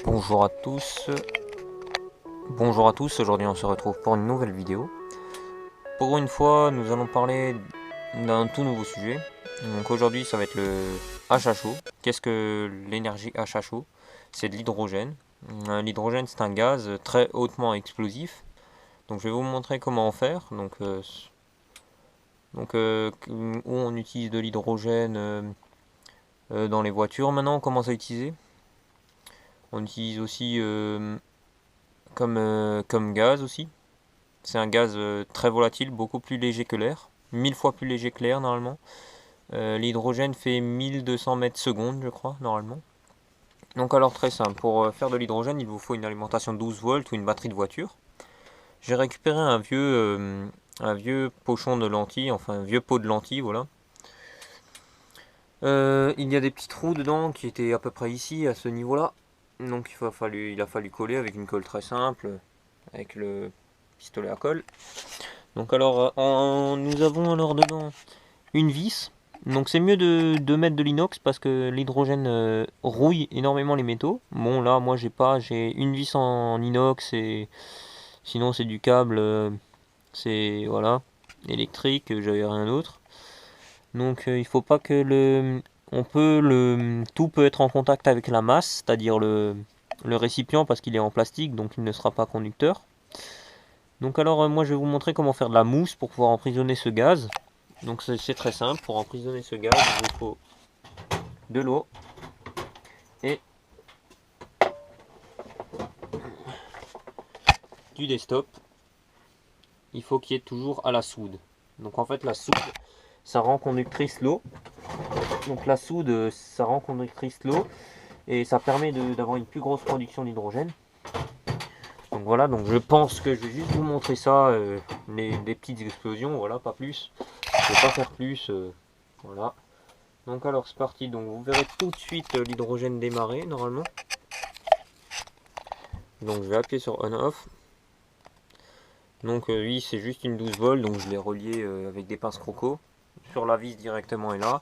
Bonjour à tous, aujourd'hui on se retrouve pour une nouvelle vidéo. Pour une fois, nous allons parler d'un tout nouveau sujet. Donc aujourd'hui, ça va être le HHO. Qu'est-ce que l'énergie HHO? C'est de l'hydrogène. L'hydrogène, c'est un gaz très hautement explosif. Donc je vais vous montrer comment en faire. Où on utilise de l'hydrogène dans les voitures. Maintenant, on commence à utiliser. On utilise aussi comme gaz aussi. C'est un gaz très volatile, beaucoup plus léger que l'air, 1000 fois plus léger que l'air normalement. L'hydrogène fait 1200 mètres secondes, je crois, normalement. Donc alors très simple, pour faire de l'hydrogène, il vous faut une alimentation 12 volts ou une batterie de voiture. J'ai récupéré un vieux pochon de lentilles, enfin un vieux pot de lentilles, voilà. Il y a des petits trous dedans qui étaient à peu près ici, à ce niveau-là. Donc il a fallu coller avec une colle très simple, avec le pistolet à colle. Donc alors, nous avons alors dedans une vis. Donc c'est mieux de mettre de l'inox parce que l'hydrogène rouille énormément les métaux. Bon là, moi j'ai une vis en inox et sinon c'est du câble, c'est voilà, électrique, j'avais rien d'autre. Donc il faut pas que tout peut être en contact avec la masse, c'est-à-dire le récipient parce qu'il est en plastique, donc il ne sera pas conducteur. Donc alors moi je vais vous montrer comment faire de la mousse pour pouvoir emprisonner ce gaz. Donc c'est très simple, pour emprisonner ce gaz il vous faut de l'eau et du desktop. Il faut qu'il y ait toujours à la soude. Donc en fait la soude ça rend conductrice l'eau. Donc la soude ça rend conductrice l'eau et ça permet d'avoir une plus grosse production d'hydrogène. Donc voilà, donc je pense que je vais juste vous montrer ça, des petites explosions, voilà, pas plus. Je vais pas faire plus, voilà. Donc alors c'est parti, donc vous verrez tout de suite l'hydrogène démarrer normalement. Donc je vais appuyer sur on-off. Donc oui, c'est juste une 12 volts, donc je l'ai relié avec des pinces croco. Sur la vis directement est là.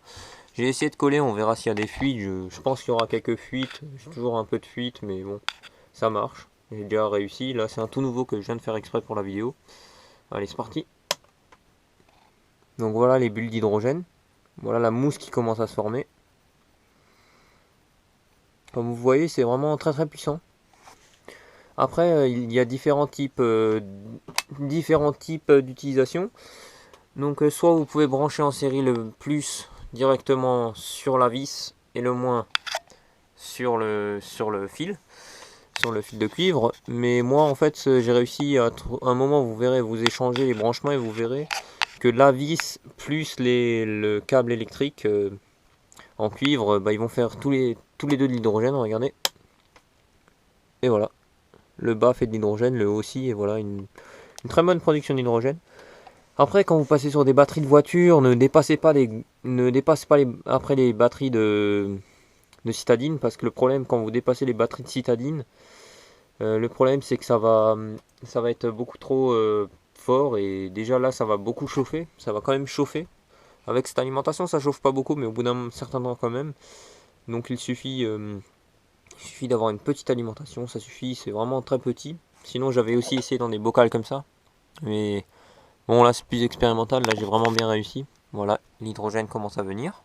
J'ai essayé de coller, on verra s'il y a des fuites. Je pense qu'il y aura quelques fuites, j'ai toujours un peu de fuite, mais bon, ça marche. J'ai déjà réussi, là c'est un tout nouveau que je viens de faire exprès pour la vidéo. Allez, c'est parti. Donc voilà les bulles d'hydrogène. Voilà la mousse qui commence à se former. Comme vous voyez, c'est vraiment très très puissant. Après, il y a différents types d'utilisation. Donc, soit vous pouvez brancher en série le plus directement sur la vis et le moins sur le fil de cuivre. Mais moi, en fait, j'ai réussi à un moment, vous verrez, vous échangez les branchements et vous verrez que la vis plus le câble électrique en cuivre, bah, ils vont faire tous les deux de l'hydrogène. Regardez. Et voilà. Le bas fait de l'hydrogène, le haut aussi, et voilà une très bonne production d'hydrogène. Après, quand vous passez sur des batteries de voiture, ne dépassez pas après les batteries de citadine, parce que le problème quand vous dépassez les batteries de citadine, le problème c'est que ça va être beaucoup trop fort, et déjà là ça va beaucoup chauffer, ça va quand même chauffer. Avec cette alimentation ça chauffe pas beaucoup, mais au bout d'un certain temps quand même. Donc il suffit d'avoir une petite alimentation, ça suffit, c'est vraiment très petit. Sinon j'avais aussi essayé dans des bocals comme ça, mais bon là c'est plus expérimental, là j'ai vraiment bien réussi. Voilà, l'hydrogène commence à venir.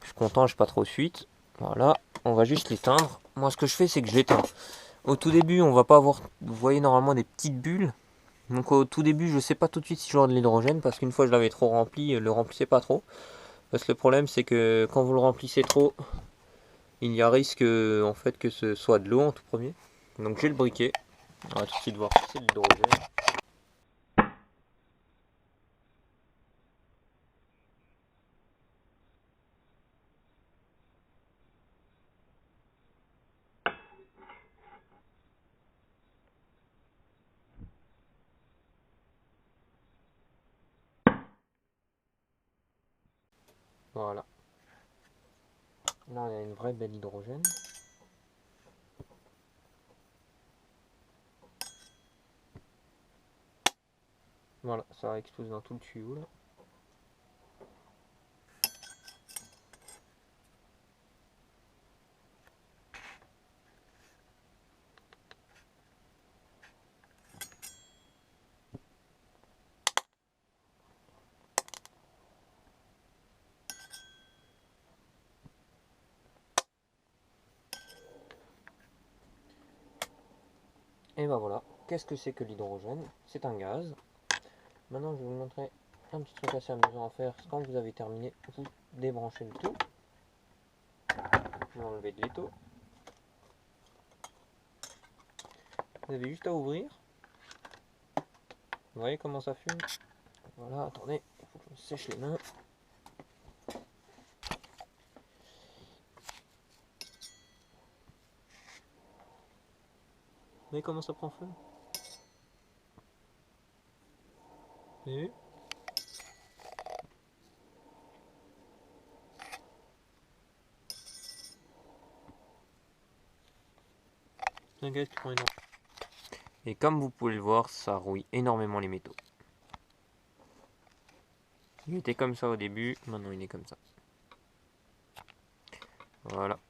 Je suis content, j'ai pas trop de fuite. Voilà, on va juste l'éteindre. Moi ce que je fais c'est que je l'éteins. Au tout début on va pas avoir, vous voyez normalement des petites bulles. Donc au tout début je sais pas tout de suite si je vois de l'hydrogène parce qu'une fois je l'avais trop rempli, le remplissez pas trop. Parce que le problème c'est que quand vous le remplissez trop, il y a risque en fait que ce soit de l'eau en tout premier. Donc j'ai le briquet. On va tout de suite voir si c'est de l'hydrogène. Voilà. Là on a une vraie belle hydrogène. Voilà, ça explose dans tout le tuyau là. Et ben voilà, qu'est-ce que c'est que l'hydrogène? C'est un gaz. Maintenant, je vais vous montrer un petit truc assez amusant à faire. Quand vous avez terminé, vous débranchez le tout. Vous enlevez de l'étau. Vous avez juste à ouvrir. Vous voyez comment ça fume? Voilà, attendez, il faut que je me sèche les mains. Vous voyez comment ça prend feu? Vous avez vu? C'est un gaz qui prend énormément. Et comme vous pouvez le voir, ça rouille énormément les métaux. Il était comme ça au début, maintenant il est comme ça. Voilà.